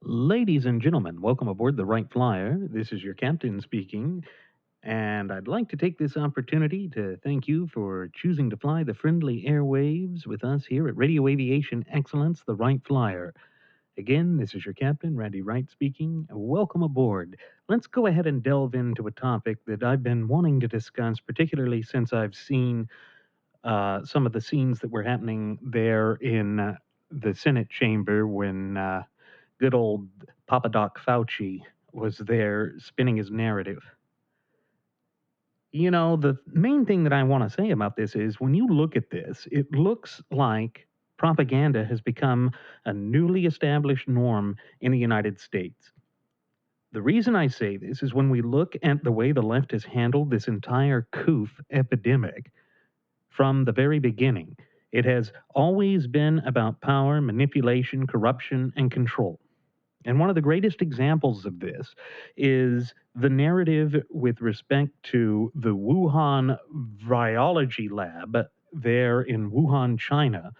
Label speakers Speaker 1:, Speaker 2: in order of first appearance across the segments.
Speaker 1: Ladies and gentlemen, welcome aboard the Wright Flyer. This is your captain speaking, and I'd like to take this opportunity to thank you for choosing to fly the friendly airwaves with us here at Radio Aviation Excellence, the Wright Flyer. Again, this is your captain, Randy Wright speaking. Welcome aboard. Let's go ahead and delve into a topic that I've been wanting to discuss, particularly since I've seen some of the scenes that were happening there in the Senate chamber when good old Papa Doc Fauci was there spinning his narrative. You know, the main thing that I want to say about this is when you look at this, it looks like propaganda has become a newly established norm in the United States. The reason I say this is when we look at the way the left has handled this entire coof epidemic from the very beginning, it has always been about power, manipulation, corruption, and control. And one of the greatest examples of this is the narrative with respect to the Wuhan Virology Lab there in Wuhan, China,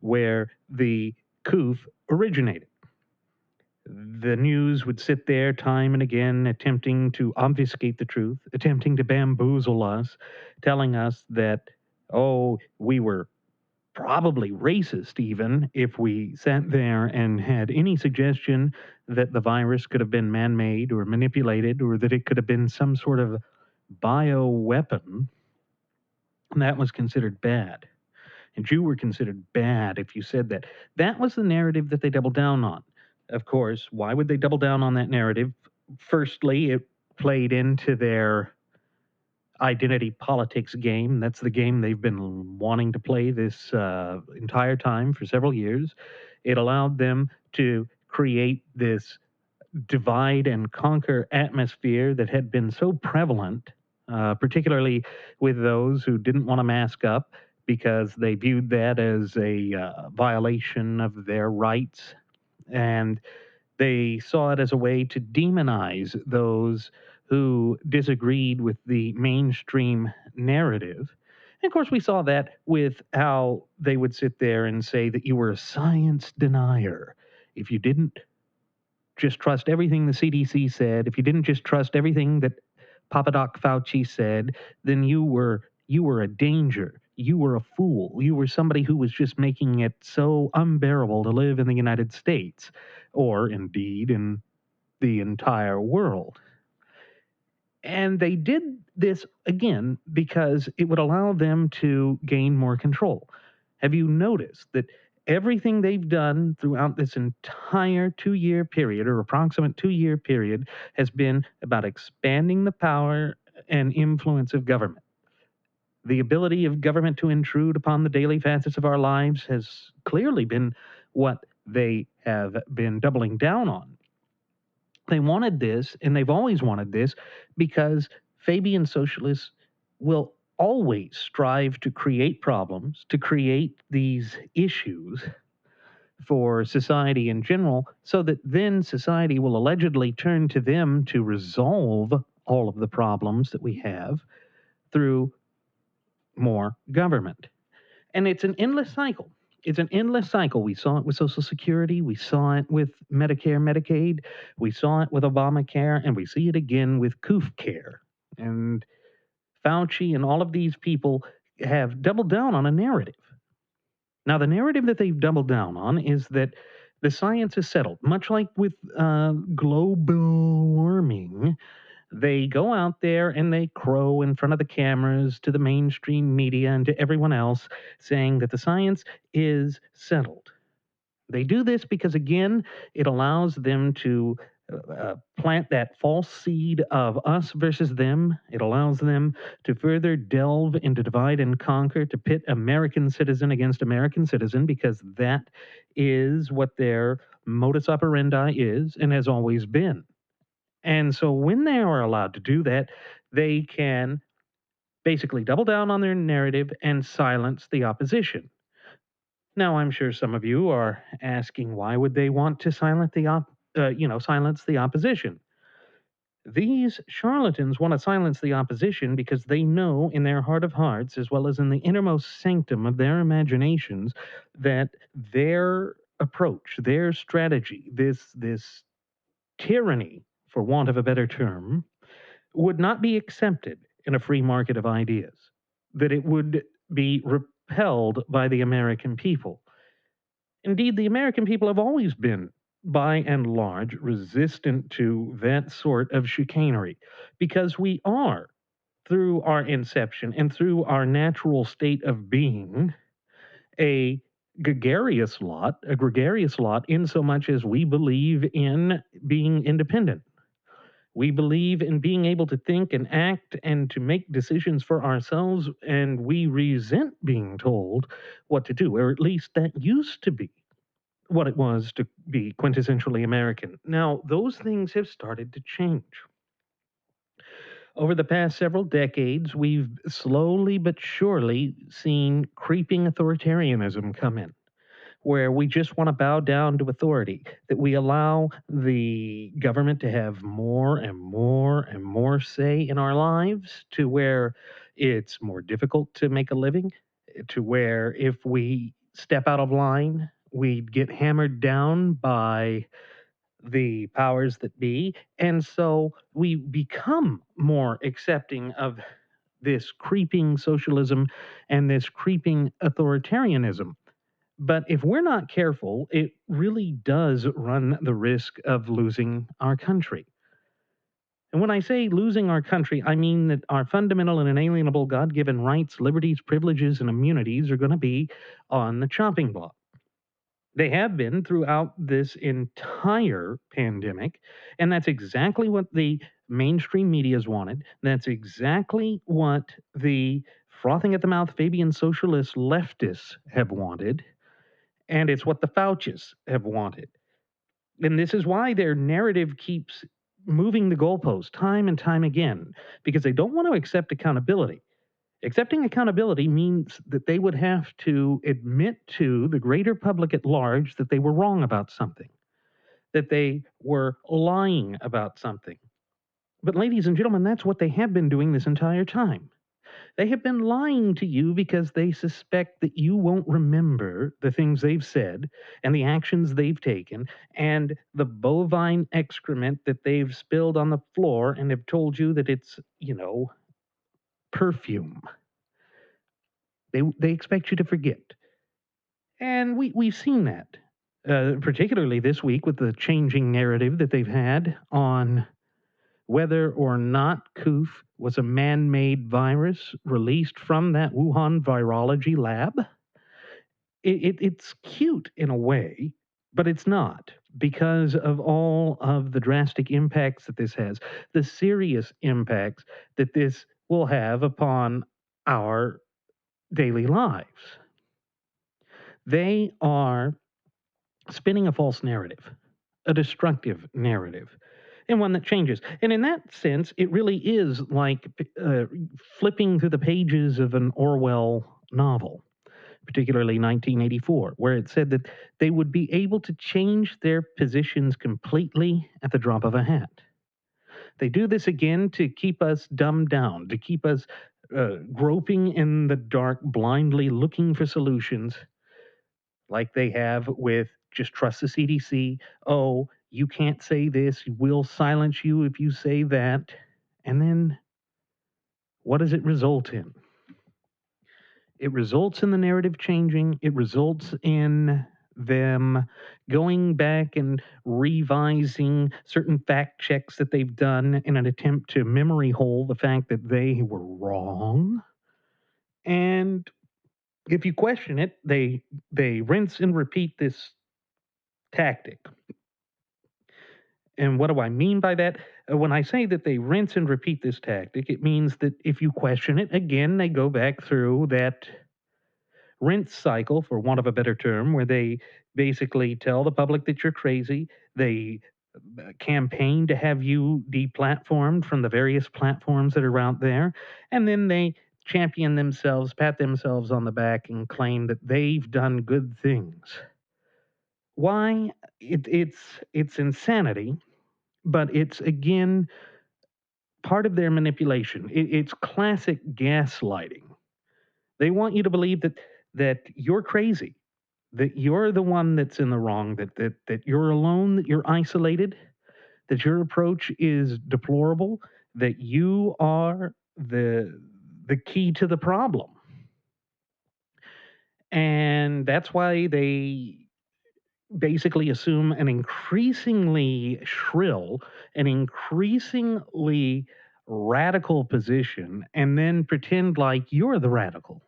Speaker 1: where the COOF originated. The news would sit there time and again, attempting to obfuscate the truth, attempting to bamboozle us, telling us that, oh, we were probably racist, even if we sat there and had any suggestion that the virus could have been man made or manipulated or that it could have been some sort of bio weapon. That was considered bad. And you were considered bad if you said that. That was the narrative that they doubled down on. Of course, why would they double down on that narrative? Firstly, it played into their identity politics game. That's the game they've been wanting to play this entire time for several years. It allowed them to create this divide and conquer atmosphere that had been so prevalent, particularly with those who didn't want to mask up because they viewed that as a violation of their rights. And they saw it as a way to demonize those who disagreed with the mainstream narrative. And of course, we saw that with how they would sit there and say that you were a science denier. If you didn't just trust everything the CDC said, if you didn't just trust everything that Papa Doc Fauci said, then you were a danger. You were a fool. You were somebody who was just making it so unbearable to live in the United States, or indeed in the entire world. And they did this again because it would allow them to gain more control. Have you noticed that everything they've done throughout this entire 2 year period, or approximate 2 year period, has been about expanding the power and influence of government? The ability of government to intrude upon the daily facets of our lives has clearly been what they have been doubling down on. They wanted this, and they've always wanted this, because Fabian socialists will always strive to create problems, to create these issues for society in general, so that then society will allegedly turn to them to resolve all of the problems that we have through more government. And it's an endless cycle. It's an endless cycle. We saw it with Social Security. We saw it with Medicare, Medicaid. We saw it with Obamacare. And we see it again with COOF Care. And Fauci and all of these people have doubled down on a narrative. Now, the narrative that they've doubled down on is that the science is settled, much like with global warming. They go out there and they crow in front of the cameras to the mainstream media and to everyone else, saying that the science is settled. They do this because, again, it allows them to plant that false seed of us versus them. It allows them to further delve into divide and conquer, to pit American citizen against American citizen, because that is what their modus operandi is and has always been. And so when they are allowed to do that, they can basically double down on their narrative and silence the opposition. Now, I'm sure some of you are asking, why would they want to silence the opposition? These charlatans want to silence the opposition because they know in their heart of hearts, as well as in the innermost sanctum of their imaginations, that their approach, their strategy, this Tyranny, for want of a better term, would not be accepted in a free market of ideas, that it would be repelled by the American people. Indeed, the American people have always been, by and large, resistant to that sort of chicanery because we are, through our inception and through our natural state of being, a a gregarious lot, in so much as we believe in being independent. We believe in being able to think and act and to make decisions for ourselves, and we resent being told what to do, or at least that used to be what it was to be quintessentially American. Now, those things have started to change. Over the past several decades, we've slowly but surely seen creeping authoritarianism come in, where we just want to bow down to authority, that we allow the government to have more and more and more say in our lives, to where it's more difficult to make a living, to where if we step out of line, we get hammered down by the powers that be. And so we become more accepting of this creeping socialism and this creeping authoritarianism. But if we're not careful, it really does run the risk of losing our country. And when I say losing our country, I mean that our fundamental and inalienable God given rights, liberties, privileges, and immunities are going to be on the chopping block. They have been throughout this entire pandemic. And that's exactly what the mainstream media's wanted. That's exactly what the frothing at the mouth Fabian socialist leftists have wanted. And it's what the Faucis have wanted. And this is why their narrative keeps moving the goalpost time and time again, because they don't want to accept accountability. Accepting accountability means that they would have to admit to the greater public at large that they were wrong about something, that they were lying about something. But, ladies and gentlemen, that's what they have been doing this entire time. They have been lying to you because they suspect that you won't remember the things they've said and the actions they've taken and the bovine excrement that they've spilled on the floor and have told you that it's, perfume. They expect you to forget. And we've seen that, particularly this week with the changing narrative that they've had on whether or not COOF was a man made virus released from that Wuhan virology lab. It's cute in a way, but it's not, because of all of the drastic impacts that this has, the serious impacts that this will have upon our daily lives. They are spinning a false narrative, a destructive narrative, and one that changes. And in that sense, it really is like flipping through the pages of an Orwell novel, particularly 1984, where it said that they would be able to change their positions completely at the drop of a hat. They do this again to keep us dumbed down, to keep us groping in the dark, blindly looking for solutions, like they have with just trust the CDC. Oh, you can't say this. We'll silence you if you say that. And then what does it result in? It results in the narrative changing. It results in them going back and revising certain fact checks that they've done in an attempt to memory hole the fact that they were wrong. And if you question it, they rinse and repeat this tactic. And what do I mean by that? When I say that they rinse and repeat this tactic, it means that if you question it, again, they go back through that rinse cycle, for want of a better term, where they basically tell the public that you're crazy. They campaign to have you deplatformed from the various platforms that are out there. And then they champion themselves, pat themselves on the back, and claim that they've done good things. Why? It's insanity, but it's again part of their manipulation. It's classic gaslighting. They want you to believe that you're crazy, that you're the one that's in the wrong, that you're alone, that you're isolated, that your approach is deplorable, that you are the key to the problem. And that's why they basically assume an increasingly shrill, an increasingly radical position, and then pretend like you're the radical.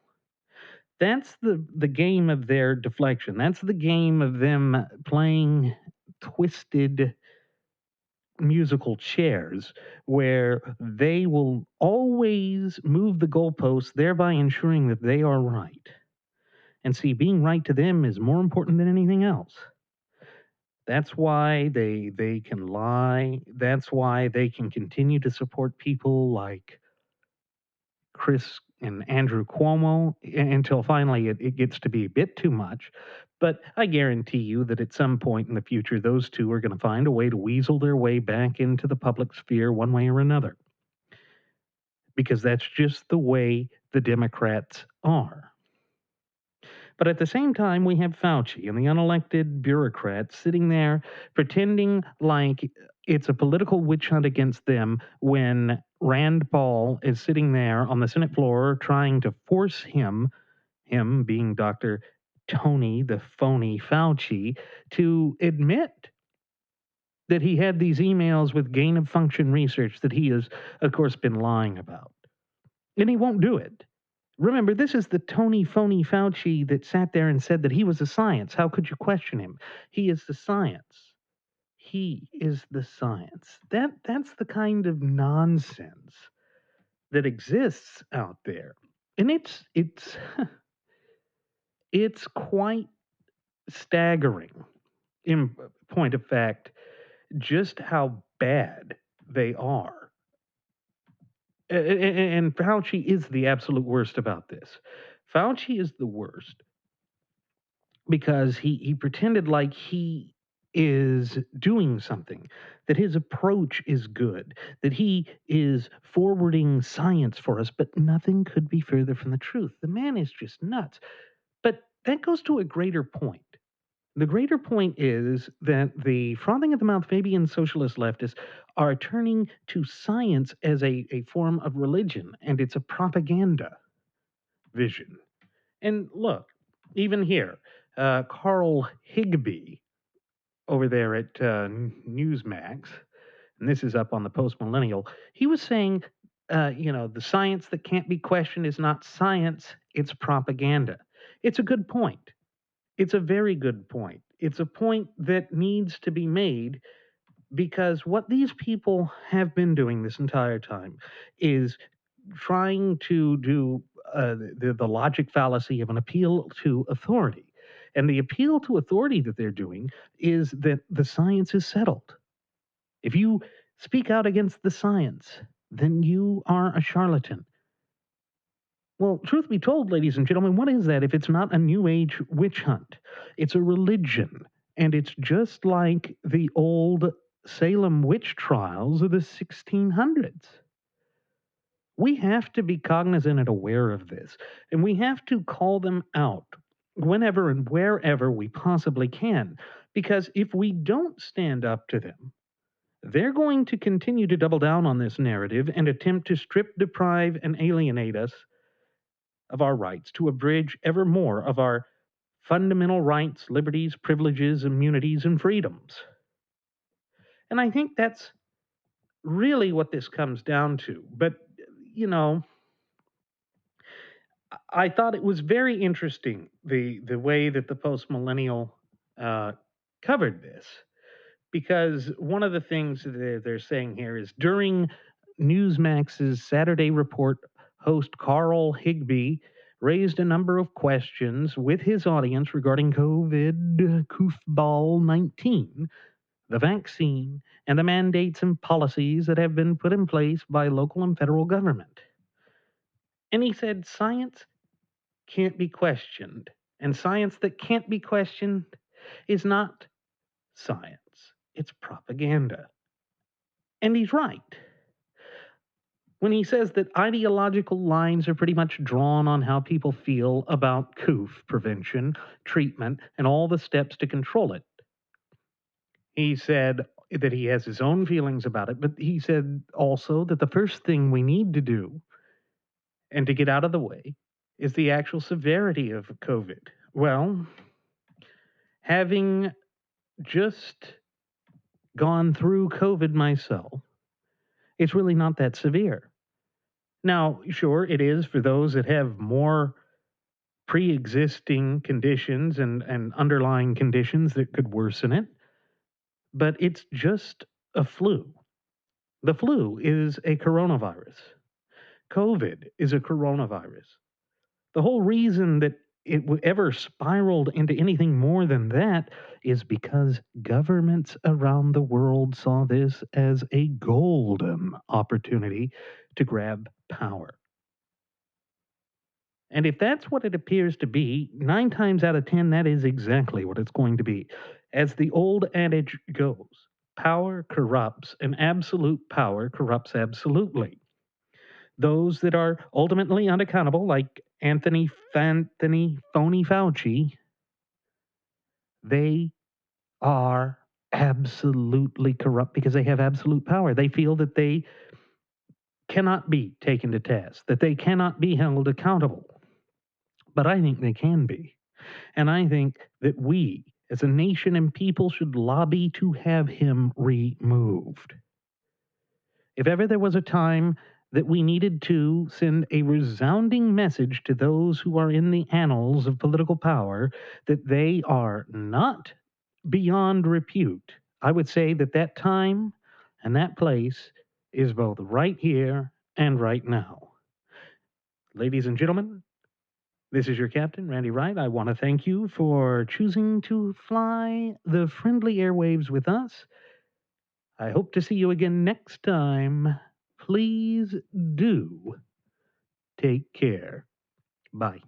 Speaker 1: That's the game of their deflection. That's the game of them playing twisted musical chairs where they will always move the goalposts, thereby ensuring that they are right. And see, being right to them is more important than anything else. That's why they can lie. That's why they can continue to support people like Chris and Andrew Cuomo until finally it gets to be a bit too much. But I guarantee you that at some point in the future, those two are going to find a way to weasel their way back into the public sphere one way or another. Because that's just the way the Democrats are. But at the same time, we have Fauci and the unelected bureaucrats sitting there pretending like it's a political witch hunt against them when Rand Paul is sitting there on the Senate floor trying to force him being Dr. Tony the phony Fauci, to admit that he had these emails with gain of function research that he has, of course, been lying about. And he won't do it. Remember, this is the Tony phony Fauci that sat there and said that he was a science. How could you question him? He is the science. He is the science. That's the kind of nonsense that exists out there. And it's it's quite staggering in point of fact just how bad they are. And Fauci is the absolute worst about this. Fauci is the worst because he pretended like he is doing something, that his approach is good, that he is forwarding science for us, but nothing could be further from the truth. The man is just nuts. But that goes to a greater point. The greater point is that the frothing at the mouth Fabian socialist leftists are turning to science as a form of religion, and it's a propaganda vision. And look, even here, Carl Higbee over there at Newsmax, and this is up on the Post Millennial, he was saying, the science that can't be questioned is not science, it's propaganda. It's a good point. It's a very good point. It's a point that needs to be made because what these people have been doing this entire time is trying to do the logic fallacy of an appeal to authority. And the appeal to authority that they're doing is that the science is settled. If you speak out against the science, then you are a charlatan. Well, truth be told, ladies and gentlemen, what is that if it's not a New Age witch hunt? It's a religion. And it's just like the old Salem witch trials of the 1600s. We have to be cognizant and aware of this, and we have to call them out whenever and wherever we possibly can. Because if we don't stand up to them, they're going to continue to double down on this narrative and attempt to strip, deprive, and alienate us of our rights, to abridge ever more of our fundamental rights, liberties, privileges, immunities, and freedoms. And I think that's really what this comes down to. But, you know, I thought it was very interesting the way that the post millennial covered this, because one of the things that they're saying here is during Newsmax's Saturday Report, host Carl Higbee raised a number of questions with his audience regarding COVID, Koofball 19, the vaccine, and the mandates and policies that have been put in place by local and federal government. And he said science can't be questioned, and science that can't be questioned is not science, it's propaganda. And he's right when he says that ideological lines are pretty much drawn on how people feel about COOF prevention, treatment, and all the steps to control it. He said that he has his own feelings about it, but he said also that the first thing we need to do and to get out of the way is the actual severity of COVID. Well, having just gone through COVID myself, it's really not that severe. Now, sure, it is for those that have more pre existing conditions and underlying conditions that could worsen it, but it's just a flu. The flu is a coronavirus. COVID is a coronavirus. The whole reason that ever spiraled into anything more than that is because governments around the world saw this as a golden opportunity to grab power. And if that's what it appears to be, 9 times out of 10, that is exactly what it's going to be. As the old adage goes, power corrupts, and absolute power corrupts absolutely. Those that are ultimately unaccountable, like Anthony Phony Fauci, they are absolutely corrupt because they have absolute power. They feel that they cannot be taken to task, that they cannot be held accountable. But I think they can be. And I think that we, as a nation and people, should lobby to have him removed. If ever there was a time that we needed to send a resounding message to those who are in the annals of political power that they are not beyond repute, I would say that that time and that place is both right here and right now. Ladies and gentlemen, this is your captain, Randy Wright. I want to thank you for choosing to fly the friendly airwaves with us. I hope to see you again next time. Please do take care. Bye.